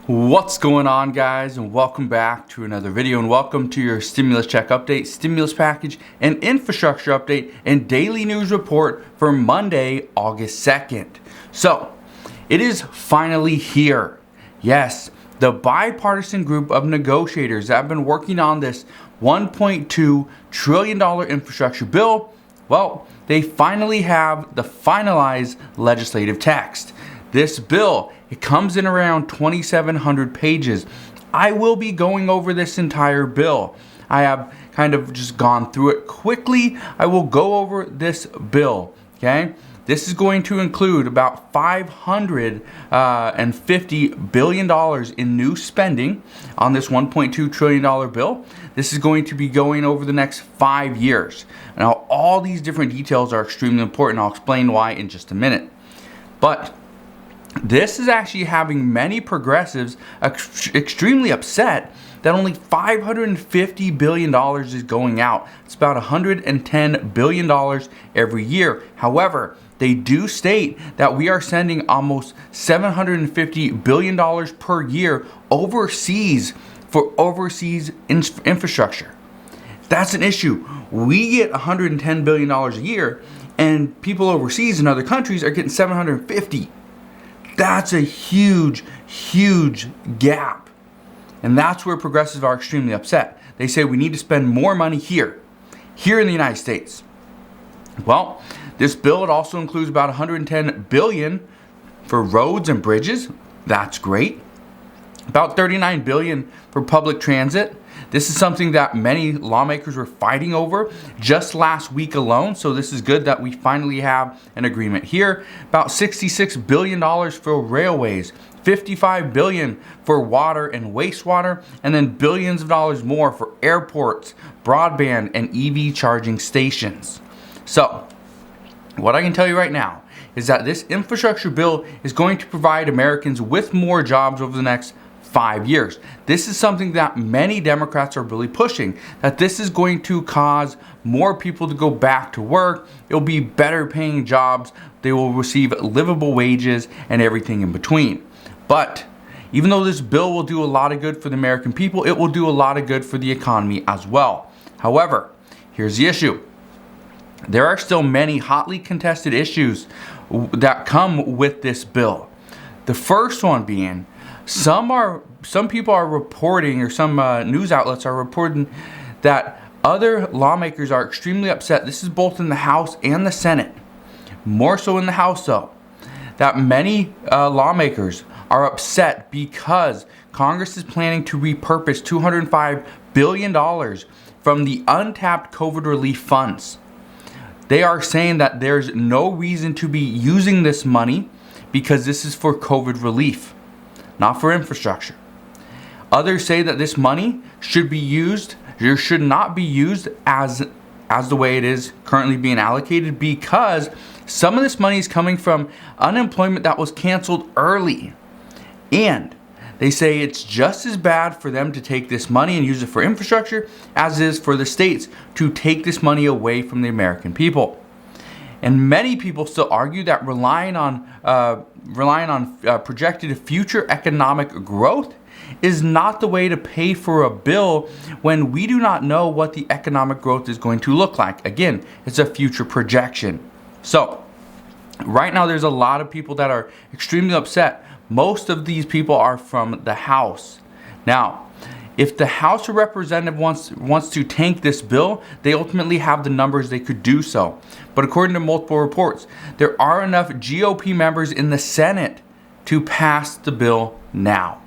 What's going on, guys, and welcome back to another video, and welcome to your stimulus check update, stimulus package, and infrastructure update and daily news report for Monday, August 2nd. So it is finally here. Yes, the bipartisan group of negotiators that have been working on this $1.2 trillion infrastructure bill, well, they finally have the finalized legislative text. This bill, it comes in around 2,700 pages. I will be going over this entire bill. I have kind of just gone through it quickly. I will go over this bill, okay? This is going to include about $550 billion in new spending on this $1.2 trillion bill. This is going to be going over the next 5 years. Now, all these different details are extremely important. I'll explain why in just a minute. But this is actually having many progressives extremely upset that only $550 billion is going out. It's about $110 billion every year. However, they do state that we are sending almost $750 billion per year overseas for overseas infrastructure. That's an issue. We get $110 billion a year, and people overseas in other countries are getting $750. That's a huge, huge gap. And that's where progressives are extremely upset. They say we need to spend more money here in the United States. Well, this bill, it also includes about $110 billion for roads and bridges. That's great. About $39 billion for public transit. This is something that many lawmakers were fighting over just last week alone. So this is good that we finally have an agreement here. About $66 billion for railways, $55 billion for water and wastewater, and then billions of dollars more for airports, broadband, and EV charging stations. So what I can tell you right now is that this infrastructure bill is going to provide Americans with more jobs over the next 5 years. This is something that many Democrats are really pushing, that this is going to cause more people to go back to work. It'll be better paying jobs. They will receive livable wages and everything in between. But even though this bill will do a lot of good for the American people, it will do a lot of good for the economy as well. However, here's the issue. There are still many hotly contested issues that come with this bill. The first one being, some people are reporting, or some news outlets are reporting, that other lawmakers are extremely upset. This is both in the House and the Senate. More so in the House, though, that many lawmakers are upset because Congress is planning to repurpose $205 billion from the untapped COVID relief funds. They are saying that there's no reason to be using this money because this is for COVID relief, not for infrastructure. Others say that this money should be used, or should not be used as the way it is currently being allocated, because some of this money is coming from unemployment that was canceled early. And they say it's just as bad for them to take this money and use it for infrastructure as it is for the states to take this money away from the American people. And many people still argue that relying on projected future economic growth is not the way to pay for a bill when we do not know what the economic growth is going to look like. Again, it's a future projection. So right now there's a lot of people that are extremely upset. Most of these people are from the House. Now, if the House of Representatives wants to tank this bill, they ultimately have the numbers they could do so. But according to multiple reports, there are enough GOP members in the Senate to pass the bill now.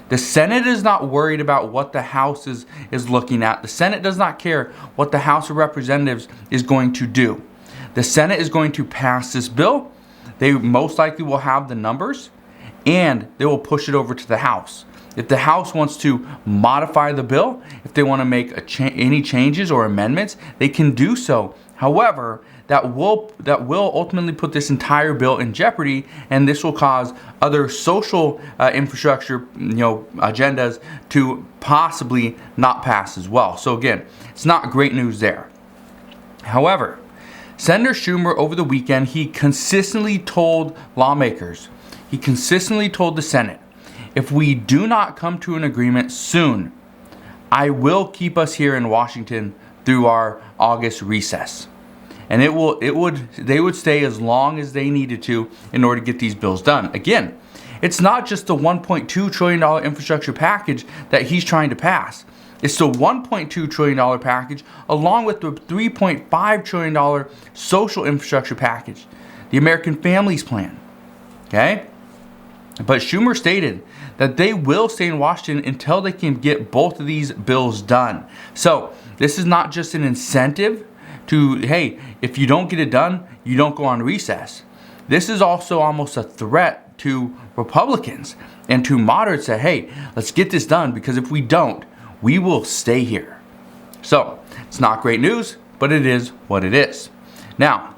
The Senate is not worried about what the House is looking at. The Senate does not care what the House of Representatives is going to do. The Senate is going to pass this bill. They most likely will have the numbers, and they will push it over to the House. If the House wants to modify the bill, if they want to make any changes or amendments, they can do so. However, that will ultimately put this entire bill in jeopardy, and this will cause other social infrastructure agendas to possibly not pass as well. So again, it's not great news there. However, Senator Schumer over the weekend, he consistently told lawmakers, he consistently told the Senate, if we do not come to an agreement soon, I will keep us here in Washington through our August recess. And they would stay as long as they needed to in order to get these bills done. Again, it's not just the $1.2 trillion infrastructure package that he's trying to pass. It's the $1.2 trillion package along with the $3.5 trillion social infrastructure package, the American Families Plan. Okay? But Schumer stated that they will stay in Washington until they can get both of these bills done. So this is not just an incentive to, hey, if you don't get it done, you don't go on recess. This is also almost a threat to Republicans and to moderates that, hey, let's get this done, because if we don't, we will stay here. So it's not great news, but it is what it is. Now,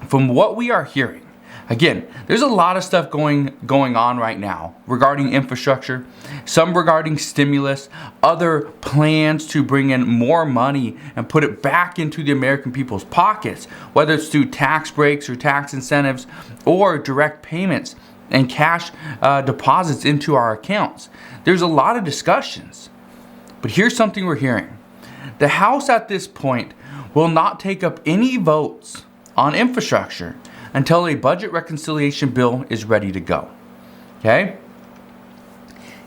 from what we are hearing, again, there's a lot of stuff going on right now regarding infrastructure, some regarding stimulus, other plans to bring in more money and put it back into the American people's pockets, whether it's through tax breaks or tax incentives or direct payments and cash deposits into our accounts. There's a lot of discussions. But here's something we're hearing. The House at this point will not take up any votes on infrastructure until a budget reconciliation bill is ready to go. Okay?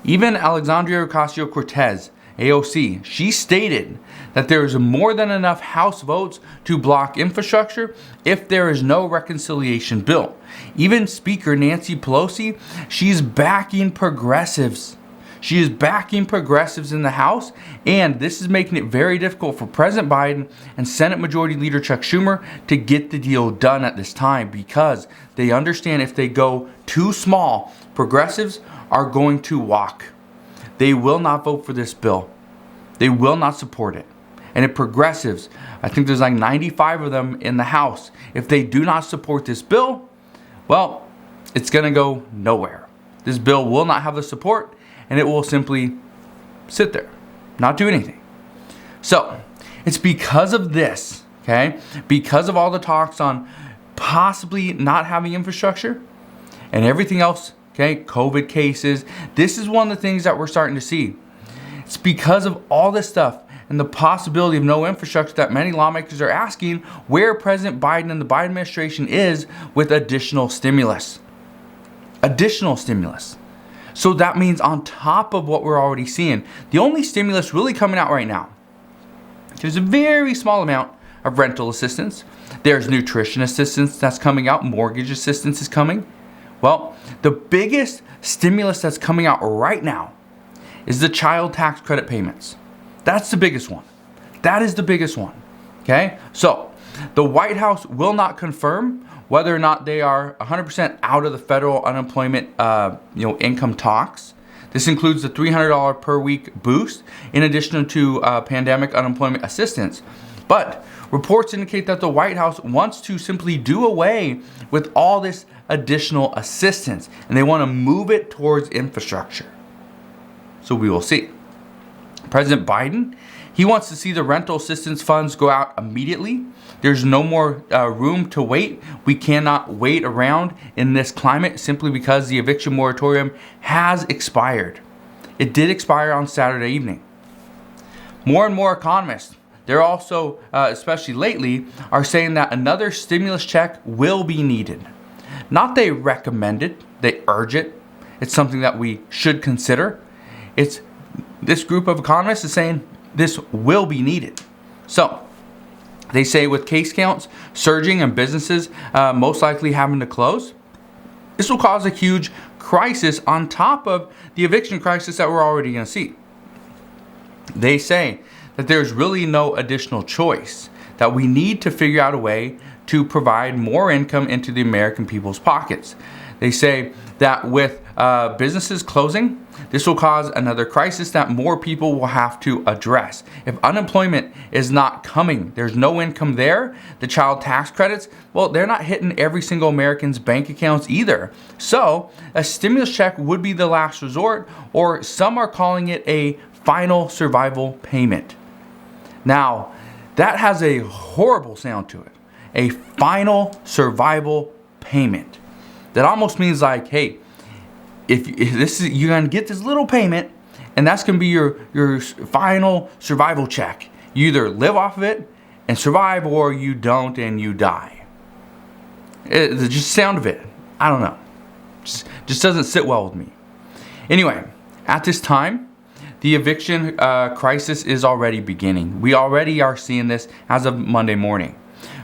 Even Alexandria Ocasio-Cortez, AOC, she stated that there is more than enough House votes to block infrastructure if there is no reconciliation bill. Even Speaker Nancy Pelosi, she's backing progressives. She is backing progressives in the House, and this is making it very difficult for President Biden and Senate Majority Leader Chuck Schumer to get the deal done at this time, because they understand if they go too small, progressives are going to walk. They will not vote for this bill. They will not support it. And if progressives, I think there's like 95 of them in the House, if they do not support this bill, well, it's going to go nowhere. This bill will not have the support, and it will simply sit there, not do anything. So it's because of this, okay, because of all the talks on possibly not having infrastructure and everything else, okay, COVID cases, this is one of the things that we're starting to see. It's because of all this stuff and the possibility of no infrastructure that many lawmakers are asking where President Biden and the Biden administration is with additional stimulus. Additional stimulus. So that means on top of what we're already seeing, the only stimulus really coming out right now, there's a very small amount of rental assistance. There's nutrition assistance that's coming out. Mortgage assistance is coming. Well, the biggest stimulus that's coming out right now is the child tax credit payments. That's the biggest one. That is the biggest one. Okay? So the White House will not confirm whether or not they are 100% out of the federal unemployment income talks. This includes the $300 per week boost in addition to pandemic unemployment assistance. But reports indicate that the White House wants to simply do away with all this additional assistance, and they want to move it towards infrastructure. So we will see. President Biden, he wants to see the rental assistance funds go out immediately. There's no more room to wait. We cannot wait around in this climate simply because the eviction moratorium has expired. It did expire on Saturday evening. More and more economists, they're also, especially lately, are saying that another stimulus check will be needed. Not they recommend it, they urge it. It's something that we should consider. It's this group of economists is saying this will be needed. So they say with case counts surging and businesses most likely having to close, this will cause a huge crisis on top of the eviction crisis that we're already going to see. They say that there's really no additional choice, that we need to figure out a way to provide more income into the American people's pockets. They say that with businesses closing, this will cause another crisis that more people will have to address. If unemployment is not coming, there's no income there, the child tax credits, well, they're not hitting every single American's bank accounts either. So a stimulus check would be the last resort, or some are calling it a final survival payment. Now, that has a horrible sound to it. A final survival payment. That almost means like, hey, if this is, you're gonna get this little payment, and that's gonna be your final survival check. You either live off of it and survive, or you don't and you die. Just sound of it, I don't know, just doesn't sit well with me. Anyway, at this time, the eviction crisis is already beginning. We already are seeing this as of Monday morning.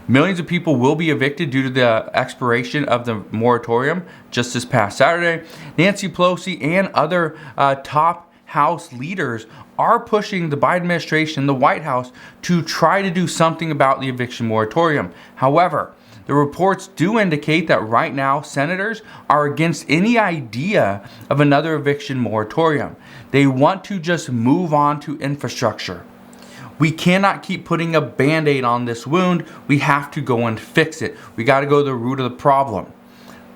Millions of people will be evicted due to the expiration of the moratorium just this past Saturday. Nancy Pelosi and other top House leaders are pushing the Biden administration, the White House, to try to do something about the eviction moratorium. However, the reports do indicate that right now senators are against any idea of another eviction moratorium. They want to just move on to infrastructure. We cannot keep putting a band-aid on this wound. We have to go and fix it. We got to go to the root of the problem.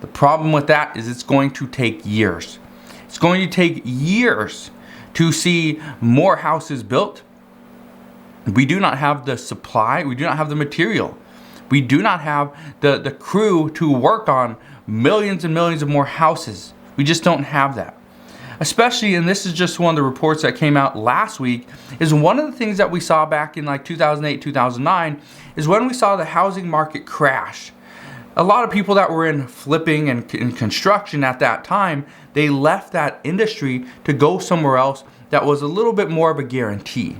The problem with that is it's going to take years. It's going to take years to see more houses built. We do not have the supply. We do not have the material. We do not have the crew to work on millions and millions of more houses. We just don't have that. Especially, and this is just one of the reports that came out last week, is one of the things that we saw back in like 2008, 2009, is when we saw the housing market crash. A lot of people that were in flipping and in construction at that time, they left that industry to go somewhere else that was a little bit more of a guarantee.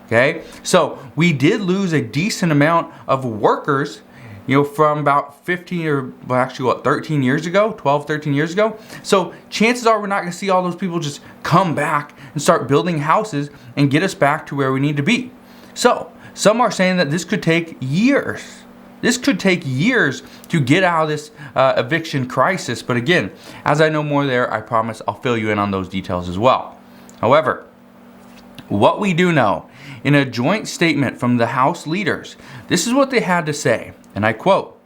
Okay, so we did lose a decent amount of workers, from about 15 or well, actually what, 13 years ago, 12, 13 years ago. So chances are we're not going to see all those people just come back and start building houses and get us back to where we need to be. So some are saying that this could take years. This could take years to get out of this eviction crisis. But again, as I know more there, I promise I'll fill you in on those details as well. However, what we do know, in a joint statement from the House leaders, this is what they had to say, and I quote,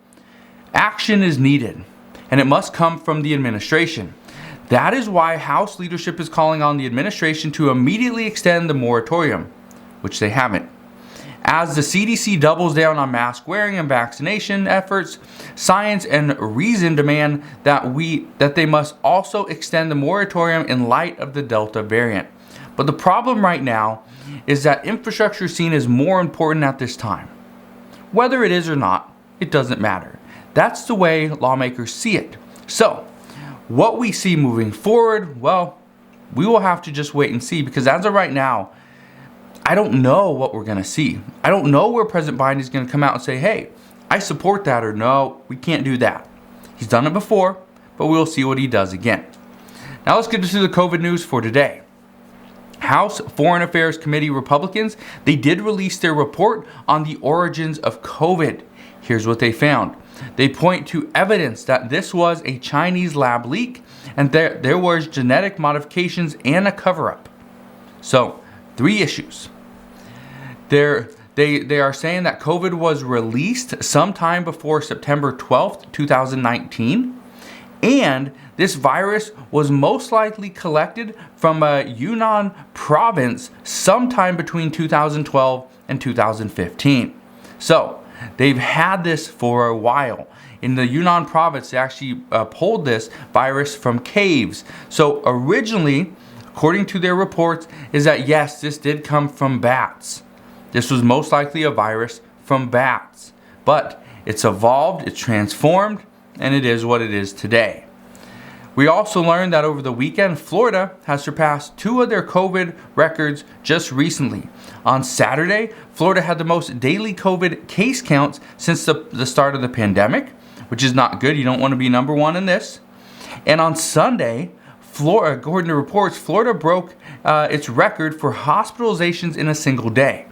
"Action is needed, and it must come from the administration. That is why House leadership is calling on the administration to immediately extend the moratorium," which they haven't. "As the CDC doubles down on mask wearing and vaccination efforts, science and reason demand that they must also extend the moratorium in light of the Delta variant. But the problem right now is that infrastructure is seen as more important at this time. Whether it is or not, it doesn't matter. That's the way lawmakers see it. So, what we see moving forward, well, we will have to just wait and see, because as of right now, I don't know what we're going to see. I don't know where President Biden is going to come out and say, hey, I support that, or no, we can't do that. He's done it before, but we'll see what he does again. Now let's get into the COVID news for today. House Foreign Affairs Committee Republicans, they did release their report on the origins of COVID. Here's what they found. They point to evidence that this was a Chinese lab leak and there was genetic modifications and a cover-up. So, 3 issues. They are saying that COVID was released sometime before September 12th, 2019, and this virus was most likely collected from a Yunnan province sometime between 2012 and 2015. So, they've had this for a while. In the Yunnan province, they actually pulled this virus from caves. So, originally, according to their reports, is that yes, this did come from bats. This was most likely a virus from bats. But it's evolved, it's transformed, and it is what it is today. We also learned that over the weekend, Florida has surpassed 2 of their COVID records just recently. On Saturday, Florida had the most daily COVID case counts since the start of the pandemic, which is not good. You don't want to be number 1 in this. And on Sunday, Florida, according to reports, Florida broke its record for hospitalizations in a single day.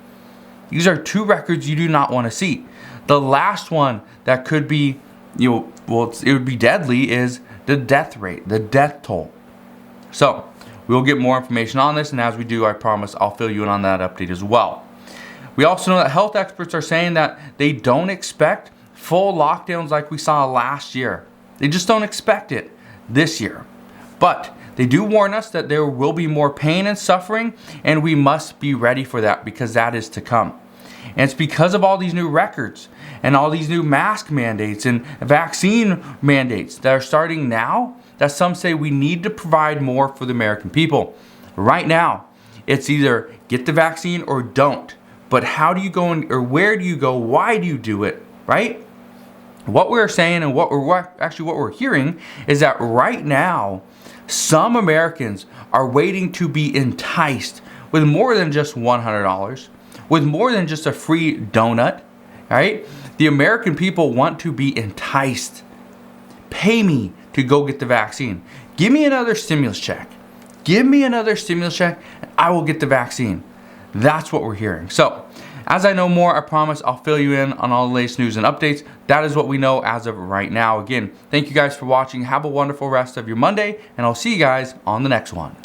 These are 2 records you do not want to see. The last one that could be, it would be deadly is the death rate, the death toll. So, we'll get more information on this, and as we do, I promise I'll fill you in on that update as well. We also know that health experts are saying that they don't expect full lockdowns like we saw last year. They just don't expect it this year. But they do warn us that there will be more pain and suffering, and we must be ready for that, because that is to come. And it's because of all these new records and all these new mask mandates and vaccine mandates that are starting now that some say we need to provide more for the American people. Right now, it's either get the vaccine or don't. But how do you go or where do you go? Why do you do it, right? What we're saying and what we're hearing is that right now, some Americans are waiting to be enticed with more than just $100, with more than just a free donut, right? The American people want to be enticed. Pay me to go get the vaccine. Give me another stimulus check. Give me another stimulus check and I will get the vaccine. That's what we're hearing. So, as I know more, I promise I'll fill you in on all the latest news and updates. That is what we know as of right now. Again, thank you guys for watching. Have a wonderful rest of your Monday, and I'll see you guys on the next one.